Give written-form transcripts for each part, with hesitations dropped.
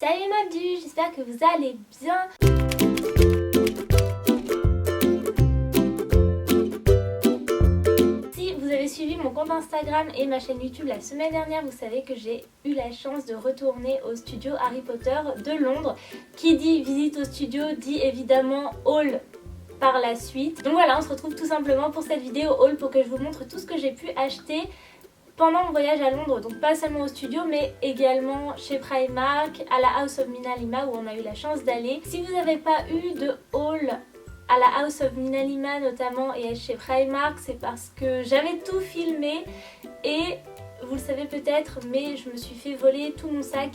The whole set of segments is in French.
Salut Mabdu, j'espère que vous allez bien. Si vous avez suivi mon compte Instagram et ma chaîne YouTube la semaine dernière, vous savez que j'ai eu la chance de retourner au studio Harry Potter de Londres. Qui dit visite au studio dit évidemment haul par la suite. Donc voilà, on se retrouve tout simplement pour cette vidéo haul pour que je vous montre tout ce que j'ai pu acheter pendant mon voyage à Londres, donc pas seulement au studio mais également chez Primark, à la House of Minalima où on a eu la chance d'aller. Si vous n'avez pas eu de haul à la House of Minalima notamment et chez Primark, c'est parce que j'avais tout filmé et vous le savez peut-être mais je me suis fait voler tout mon sac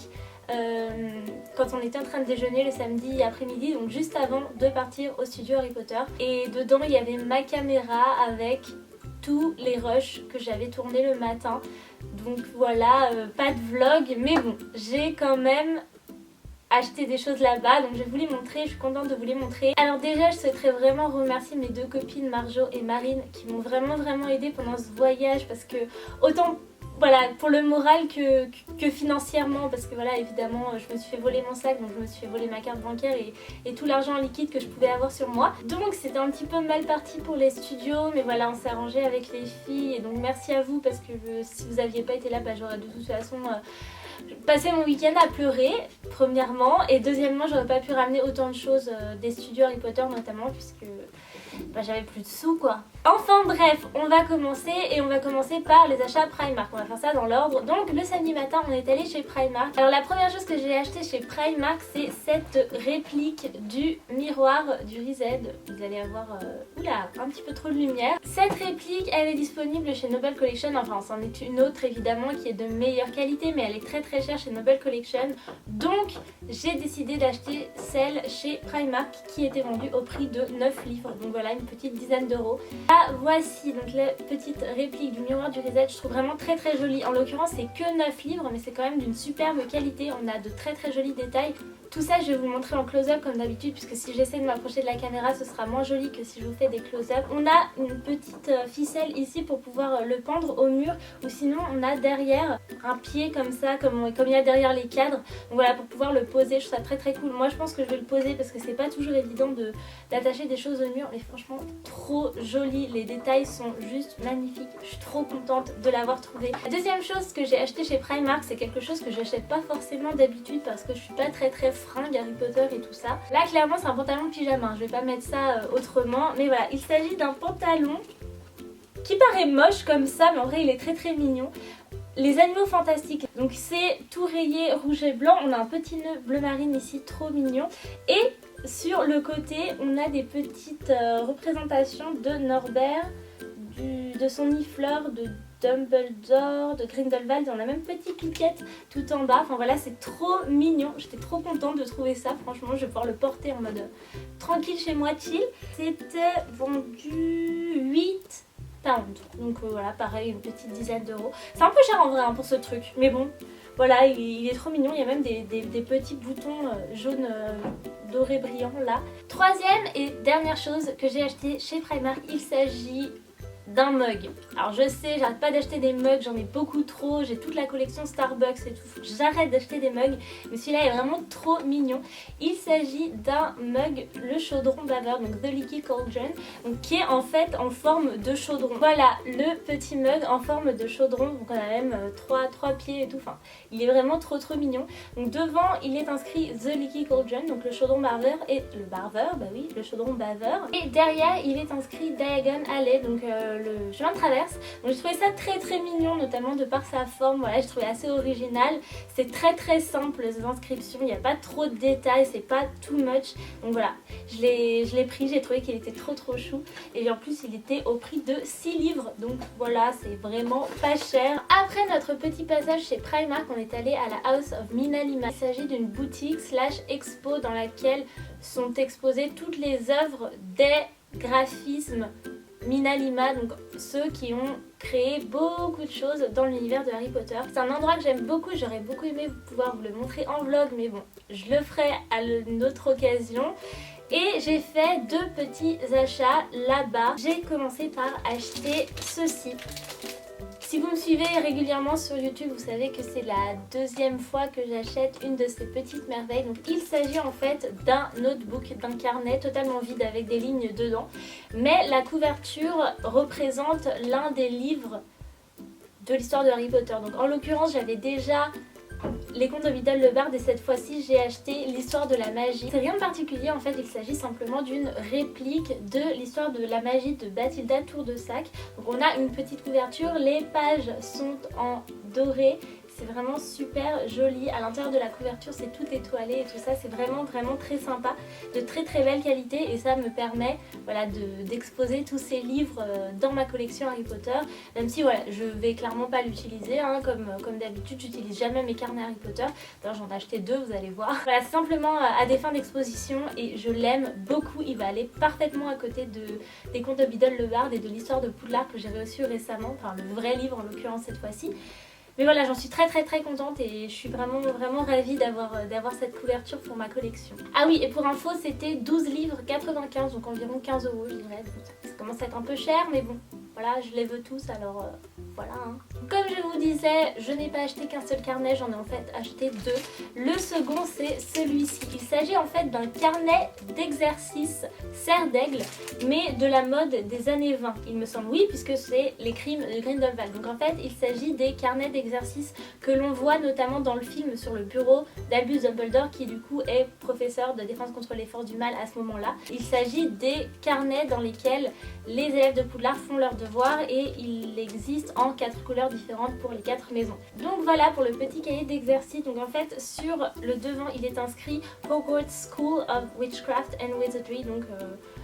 quand on était en train de déjeuner le samedi après-midi, donc juste avant de partir au studio Harry Potter. Et dedans il y avait ma caméra avec tous les rushs que j'avais tournés le matin. Donc voilà, pas de vlog, mais bon, j'ai quand même acheté des choses là-bas, donc je vais vous les montrer, je suis contente de vous les montrer. Alors déjà, je souhaiterais vraiment remercier mes deux copines Marjo et Marine qui m'ont vraiment aidée pendant ce voyage, parce que autant voilà, pour le moral que financièrement, parce que voilà, évidemment, je me suis fait voler mon sac, donc je me suis fait voler ma carte bancaire et tout l'argent en liquide que je pouvais avoir sur moi. Donc c'était un petit peu mal parti pour les studios, mais voilà, on s'est arrangé avec les filles, et donc merci à vous, parce que si vous aviez pas été là, bah, j'aurais de toute façon passé mon week-end à pleurer, premièrement, et deuxièmement, j'aurais pas pu ramener autant de choses des studios Harry Potter notamment, puisque bah, j'avais plus de sous quoi. Enfin bref, on va commencer par les achats Primark. On va faire ça dans l'ordre. Donc le samedi matin, on est allé chez Primark. Alors la première chose que j'ai acheté chez Primark, c'est cette réplique du miroir du Reset. Vous allez avoir oula, un petit peu trop de lumière. Cette réplique, elle est disponible chez Noble Collection. Enfin, c'en est une autre évidemment qui est de meilleure qualité, mais elle est très chère chez Noble Collection. Donc j'ai décidé d'acheter celle chez Primark qui était vendue au prix de 9 livres. Donc voilà, une petite dizaine d'euros. Ah, voici donc la petite réplique du miroir du Reset. Je trouve vraiment très jolie. En l'occurrence, c'est que 9 livres, mais c'est quand même d'une superbe qualité. On a de très jolis détails. Tout ça, je vais vous montrer en close-up comme d'habitude, puisque si j'essaie de m'approcher de la caméra, ce sera moins joli que si je vous fais des close-up. On a une petite ficelle ici pour pouvoir le pendre au mur, ou sinon on a derrière un pied comme ça, comme il y a derrière les cadres. Donc voilà, pour pouvoir le poser, je trouve ça très cool. Moi, je pense que je vais le poser parce que c'est pas toujours évident d'attacher des choses au mur, mais franchement, trop joli. Les détails sont juste magnifiques. Je suis trop contente de l'avoir trouvé. La deuxième chose que j'ai acheté chez Primark, c'est quelque chose que j'achète pas forcément d'habitude parce que je suis pas très fringue Harry Potter et tout ça. Là clairement c'est un pantalon de pyjama, je vais pas mettre ça autrement, mais voilà, il s'agit d'un pantalon qui paraît moche comme ça, mais en vrai il est très mignon. Les animaux fantastiques, donc c'est tout rayé rouge et blanc, on a un petit nœud bleu marine ici, trop mignon, et sur le côté on a des petites représentations de Norbert, de son nifleur, de Dumbledore, de Grindelwald, on a même petite piquette tout en bas. Enfin voilà, c'est trop mignon, j'étais trop contente de trouver ça, franchement je vais pouvoir le porter en mode tranquille chez moi, chill. C'était vendu 8 pounds, donc voilà, pareil, une petite dizaine d'euros. C'est un peu cher en vrai pour ce truc, mais bon, voilà, il est trop mignon, il y a même des petits boutons jaunes dorés brillants là. Troisième et dernière chose que j'ai acheté chez Primark, il s'agit d'un mug. Alors je sais, j'arrête pas d'acheter des mugs, j'en ai beaucoup trop, j'ai toute la collection Starbucks et tout, faut que j'arrête d'acheter des mugs, mais celui-là est vraiment trop mignon. Il s'agit d'un mug, le chaudron baveur, donc The Leaky Cauldron, donc qui est en fait en forme de chaudron. Voilà, le petit mug en forme de chaudron, donc on a même trois pieds et tout, enfin, il est vraiment trop mignon. Donc devant, il est inscrit The Leaky Cauldron, donc le chaudron baveur, et le baveur, bah oui, le chaudron baveur, et derrière, il est inscrit Diagon Alley, donc le chemin de traverse. Donc j'ai trouvé ça très mignon, notamment de par sa forme. Voilà, j'ai trouvé assez original. C'est très simple les inscriptions, il n'y a pas trop de détails, c'est pas too much. Donc voilà, je l'ai pris, j'ai trouvé qu'il était trop chou. Et en plus il était au prix de 6 livres. Donc voilà, c'est vraiment pas cher. Après notre petit passage chez Primark, on est allé à la House of Minalima. Il s'agit d'une boutique / expo dans laquelle sont exposées toutes les œuvres des graphismes Minalima, donc ceux qui ont créé beaucoup de choses dans l'univers de Harry Potter. C'est un endroit que j'aime beaucoup, j'aurais beaucoup aimé pouvoir vous le montrer en vlog, mais bon, je le ferai à une autre occasion. Et j'ai fait 2 petits achats là-bas. J'ai commencé par acheter ceci. Si vous me suivez régulièrement sur YouTube, vous savez que c'est la deuxième fois que j'achète une de ces petites merveilles. Donc il s'agit en fait d'un notebook, d'un carnet totalement vide avec des lignes dedans. Mais la couverture représente l'un des livres de l'histoire de Harry Potter. Donc en l'occurrence, j'avais déjà les contes de Biddle-le-Bard et cette fois-ci j'ai acheté l'histoire de la magie. C'est rien de particulier en fait, il s'agit simplement d'une réplique de l'histoire de la magie de Bathilda Tour de Sac. Donc on a une petite couverture, les pages sont en doré. C'est vraiment super joli. À l'intérieur de la couverture, c'est tout étoilé et tout ça. C'est vraiment très sympa, de très belle qualité. Et ça me permet voilà, d'exposer tous ces livres dans ma collection Harry Potter. Même si voilà, je vais clairement pas l'utiliser. Hein, comme d'habitude, j'utilise jamais mes carnets Harry Potter. D'ailleurs, j'en ai acheté 2, vous allez voir. Voilà, c'est simplement à des fins d'exposition et je l'aime beaucoup. Il va aller parfaitement à côté des contes de Biddle-le-Bard et de l'histoire de Poudlard que j'ai reçu récemment. Enfin, le vrai livre en l'occurrence cette fois-ci. Mais voilà, j'en suis très contente et je suis vraiment ravie d'avoir cette couverture pour ma collection. Ah oui, et pour info, c'était 12 livres 95, donc environ 15 € je dirais. Bon, ça commence à être un peu cher, mais bon, voilà, je les veux tous, alors voilà. Hein. Comme je vous disais, je n'ai pas acheté qu'un seul carnet, j'en ai en fait acheté 2. Le second, c'est celui-ci. Il s'agit en fait d'un carnet d'exercice serre d'aigle, mais de la mode des années 20, il me semble. Oui, puisque c'est les crimes de Grindelwald. Donc en fait, il s'agit des carnets d'exercice que l'on voit notamment dans le film sur le bureau d'Albus Dumbledore, qui du coup est professeur de défense contre les forces du mal à ce moment-là. Il s'agit des carnets dans lesquels les élèves de Poudlard font leurs devoirs et il existe en 4 couleurs différentes pour les 4 maisons. Donc voilà pour le petit cahier d'exercice. Donc en fait sur le devant il est inscrit Hogwarts School of Witchcraft and Wizardry, donc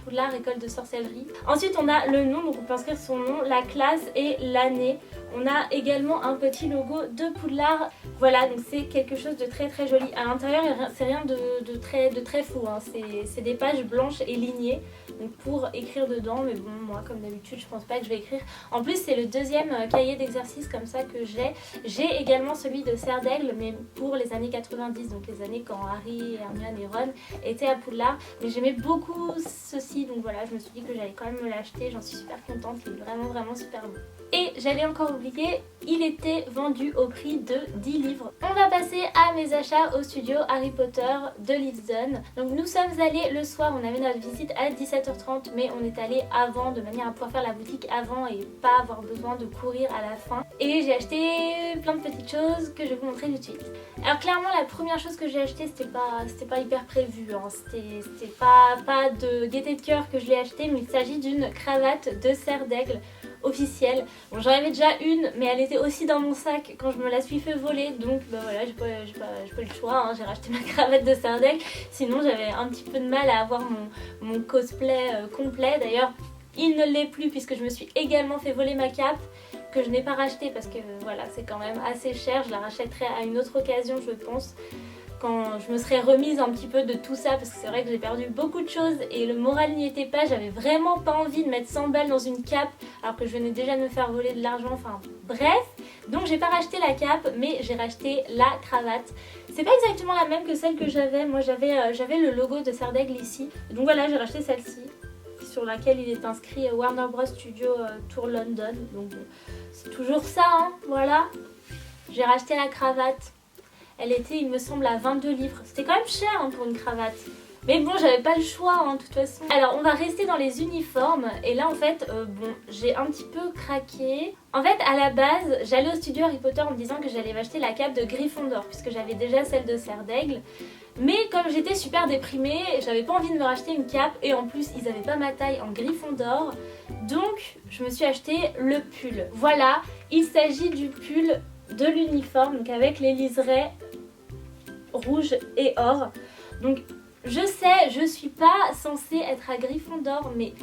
Poudlard école de sorcellerie. Ensuite on a le nom, donc on peut inscrire son nom, la classe et l'année. On a également un petit logo de Poudlard. Voilà, donc c'est quelque chose de très joli. À l'intérieur, c'est rien de très fou. Hein. C'est des pages blanches et lignées donc pour écrire dedans. Mais bon, moi, comme d'habitude, je pense pas que je vais écrire. En plus, c'est le deuxième cahier d'exercice comme ça que j'ai. J'ai également celui de Serre d'Aigle, mais pour les années 90, donc les années quand Harry, Hermione et Ron étaient à Poudlard. Mais j'aimais beaucoup ceci, donc voilà, je me suis dit que j'allais quand même me l'acheter. J'en suis super contente, il est vraiment super beau. Et j'allais encore oublier, il était vendu au prix de 10 livres. On va passer à mes achats au studio Harry Potter de Leavesden. Donc nous sommes allés le soir, on avait notre visite à 17h30, mais on est allé avant, de manière à pouvoir faire la boutique avant et pas avoir besoin de courir à la fin. Et j'ai acheté plein de petites choses que je vais vous montrer tout de suite. Alors clairement la première chose que j'ai acheté c'était pas hyper prévu, hein. C'était pas de gaieté de cœur que je l'ai acheté, mais il s'agit d'une cravate de serre d'aigle officielle. Bon, j'en avais déjà une, mais elle était aussi dans mon sac quand je me la suis fait voler, donc bah voilà, j'ai pas le choix, hein. J'ai racheté ma cravate de serre d'aigle, sinon j'avais un petit peu de mal à avoir mon cosplay complet. D'ailleurs il ne l'est plus puisque je me suis également fait voler ma cape que je n'ai pas rachetée parce que voilà, c'est quand même assez cher. Je la rachèterai à une autre occasion je pense, quand je me serais remise un petit peu de tout ça, parce que c'est vrai que j'ai perdu beaucoup de choses et le moral n'y était pas. J'avais vraiment pas envie de mettre 100 balles dans une cape alors que je venais déjà de me faire voler de l'argent, enfin bref. Donc j'ai pas racheté la cape, mais j'ai racheté la cravate. C'est pas exactement la même que celle que j'avais. Moi j'avais le logo de Serre d'Aigle ici, donc voilà, j'ai racheté celle-ci sur laquelle il est inscrit Warner Bros Studio Tour London. Donc c'est toujours ça, hein, voilà. J'ai racheté la cravate. Elle était, il me semble, à 22 livres. C'était quand même cher hein, pour une cravate. Mais bon, j'avais pas le choix, hein, de toute façon. Alors, on va rester dans les uniformes. Et là, en fait, bon, j'ai un petit peu craqué. En fait, à la base, j'allais au studio Harry Potter en me disant que j'allais m'acheter la cape de Gryffondor, puisque j'avais déjà celle de Serre d'Aigle. Mais comme j'étais super déprimée, j'avais pas envie de me racheter une cape. Et en plus, ils avaient pas ma taille en Gryffondor. Donc, je me suis acheté le pull. Voilà, il s'agit du pull de l'uniforme, donc avec les liserés rouge et or. Donc je sais, je suis pas censée être à Gryffondor, mais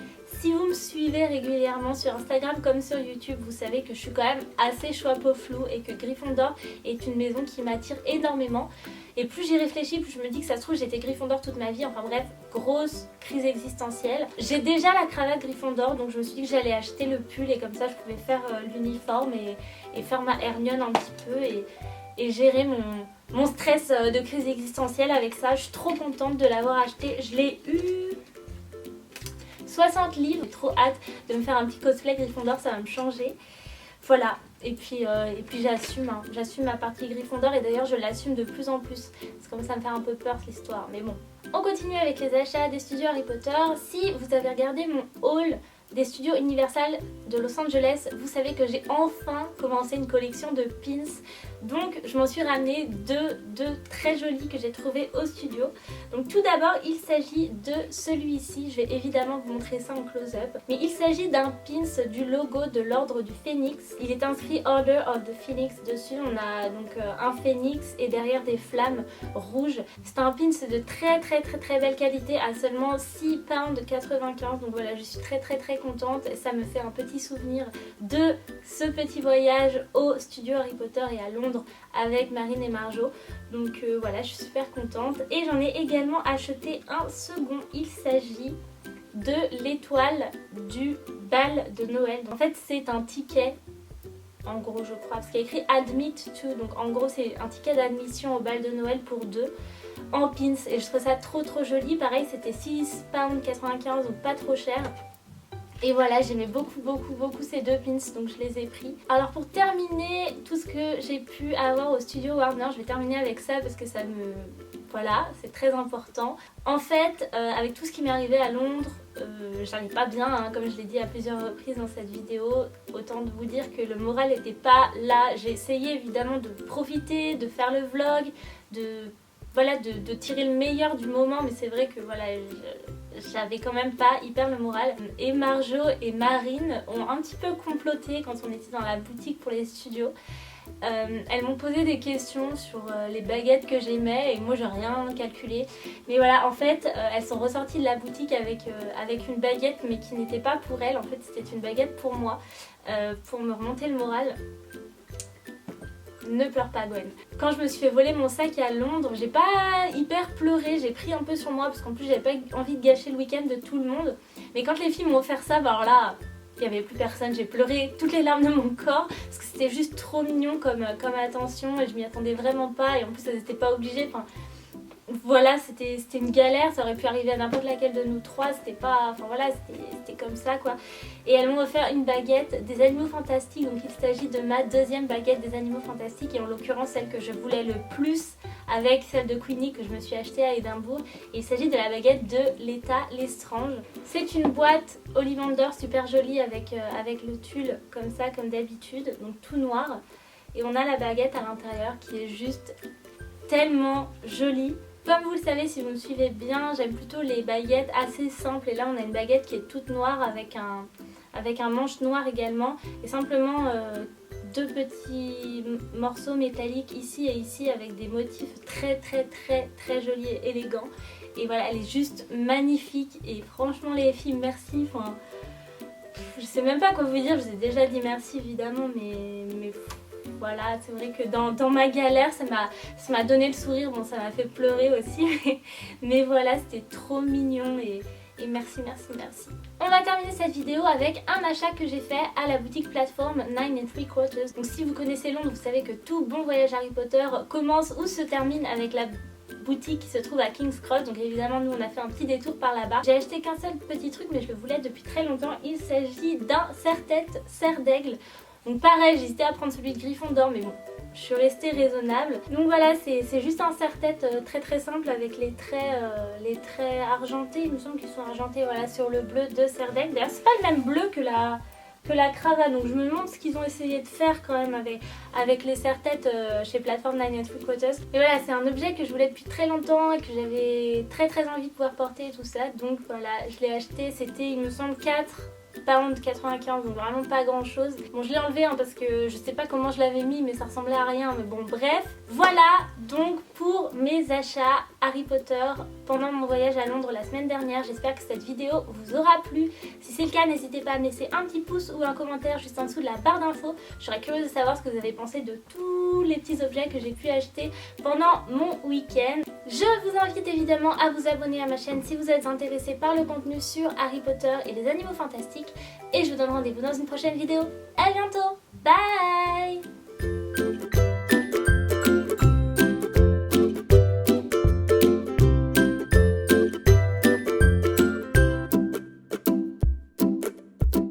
si vous me suivez régulièrement sur Instagram comme sur YouTube, vous savez que je suis quand même assez chapeau flou et que Gryffondor est une maison qui m'attire énormément. Et plus j'y réfléchis, plus je me dis que ça se trouve j'étais Gryffondor toute ma vie. Enfin bref, grosse crise existentielle. J'ai déjà la cravate Gryffondor, donc je me suis dit que j'allais acheter le pull et comme ça je pouvais faire l'uniforme et faire ma Hermione un petit peu et gérer mon stress de crise existentielle avec ça. Je suis trop contente de l'avoir acheté. Je l'ai eu 60 livres. J'ai trop hâte de me faire un petit cosplay Gryffondor, ça va me changer. Voilà, Et puis j'assume, hein. J'assume ma partie Gryffondor et d'ailleurs je l'assume de plus en plus. Ça commence à me faire un peu peur cette histoire, mais bon. On continue avec les achats des studios Harry Potter. Si vous avez regardé mon haul des studios Universal de Los Angeles, vous savez que j'ai enfin commencé une collection de pins. Donc je m'en suis ramené deux très jolis que j'ai trouvés au studio. Donc tout d'abord il s'agit de celui-ci, je vais évidemment vous montrer ça en close-up. Mais il s'agit d'un pins du logo de l'ordre du Phénix. Il est inscrit Order of the Phoenix dessus, on a donc un phénix et derrière des flammes rouges. C'est un pins de très belle qualité à seulement 6,95 £. Donc voilà, je suis très contente et ça me fait un petit souvenir de ce petit voyage au studio Harry Potter et à Londres avec Marine et Marjo. Donc voilà, je suis super contente et j'en ai également acheté un second. Il s'agit de l'étoile du bal de Noël. En fait c'est un ticket, en gros je crois, parce qu'il y a écrit Admit to, donc en gros c'est un ticket d'admission au bal de Noël pour deux en pins et je trouve ça trop joli. Pareil c'était 6,95 £, donc pas trop cher. Et voilà, j'aimais beaucoup ces deux pins, donc je les ai pris. Alors pour terminer tout ce que j'ai pu avoir au studio Warner, je vais terminer avec ça parce que ça me... Voilà, c'est très important. En fait, avec tout ce qui m'est arrivé à Londres, j'allais pas bien, hein, comme je l'ai dit à plusieurs reprises dans cette vidéo. Autant de vous dire que le moral n'était pas là. J'ai essayé évidemment de profiter, de faire le vlog, de tirer le meilleur du moment, mais c'est vrai que voilà... J'avais quand même pas hyper le moral. Et Marjo et Marine ont un petit peu comploté quand on était dans la boutique pour les studios. Elles m'ont posé des questions sur les baguettes que j'aimais et moi j'ai rien calculé. Mais voilà, en fait elles sont ressorties de la boutique avec une baguette mais qui n'était pas pour elles. En fait c'était une baguette pour moi, pour me remonter le moral. Ne pleure pas Gwen. Quand je me suis fait voler mon sac à Londres, j'ai pas hyper pleuré, j'ai pris un peu sur moi parce qu'en plus j'avais pas envie de gâcher le week-end de tout le monde. Mais quand les filles m'ont offert ça, bah alors là, il n'y avait plus personne, j'ai pleuré toutes les larmes de mon corps parce que c'était juste trop mignon comme attention et je m'y attendais vraiment pas et en plus elles n'étaient pas obligées. Enfin, voilà, c'était une galère, ça aurait pu arriver à n'importe laquelle de nous trois, c'était pas... Enfin voilà, c'était comme ça quoi. Et elles m'ont offert une baguette des Animaux Fantastiques, donc il s'agit de ma deuxième baguette des Animaux Fantastiques et en l'occurrence celle que je voulais le plus avec celle de Queenie que je me suis achetée à Édimbourg. Et il s'agit de la baguette de l'État Lestrange. C'est une boîte Ollivander super jolie avec le tulle comme ça, comme d'habitude, donc tout noir. Et on a la baguette à l'intérieur qui est juste tellement jolie. Comme vous le savez, si vous me suivez bien, j'aime plutôt les baguettes assez simples. Et là, on a une baguette qui est toute noire avec un manche noir également. Et simplement deux petits morceaux métalliques ici et ici avec des motifs très jolis et élégants. Et voilà, elle est juste magnifique. Et franchement, les filles, merci. Enfin, je sais même pas quoi vous dire. Je vous ai déjà dit merci évidemment, mais voilà, c'est vrai que dans ma galère, ça m'a donné le sourire. Bon, ça m'a fait pleurer aussi, mais voilà, c'était trop mignon et merci. On va terminer cette vidéo avec un achat que j'ai fait à la boutique plateforme 9 3/4. Donc si vous connaissez Londres, vous savez que tout bon voyage Harry Potter commence ou se termine avec la boutique qui se trouve à King's Cross. Donc évidemment nous on a fait un petit détour par là-bas. J'ai acheté qu'un seul petit truc mais je le voulais depuis très longtemps. Il s'agit d'un serre-tête serre d'aigle. Donc pareil, j'hésitais à prendre celui de Gryffondor mais bon, je suis restée raisonnable. Donc voilà, c'est juste un serre-tête très simple avec les traits argentés. Il me semble qu'ils sont argentés voilà, sur le bleu de serre d'aigle. D'ailleurs c'est pas le même bleu que la cravate, donc je me demande ce qu'ils ont essayé de faire quand même avec les serre-têtes chez Plateforme 9 3/4. Et voilà, c'est un objet que je voulais depuis très longtemps et que j'avais très envie de pouvoir porter et tout ça. Donc voilà, je l'ai acheté, c'était il me semble 4,95 £, donc vraiment pas grand chose. Bon, je l'ai enlevé hein, parce que je sais pas comment je l'avais mis mais ça ressemblait à rien, mais bon bref. Voilà donc pour mes achats Harry Potter pendant mon voyage à Londres la semaine dernière. J'espère que cette vidéo vous aura plu. Si c'est le cas, n'hésitez pas à me laisser un petit pouce ou un commentaire juste en dessous de la barre d'infos. Je serais curieuse de savoir ce que vous avez pensé de tous les petits objets que j'ai pu acheter pendant mon week-end. Je vous invite évidemment à vous abonner à ma chaîne si vous êtes intéressé par le contenu sur Harry Potter et les animaux fantastiques. Et je vous donne rendez-vous dans une prochaine vidéo. À bientôt, bye!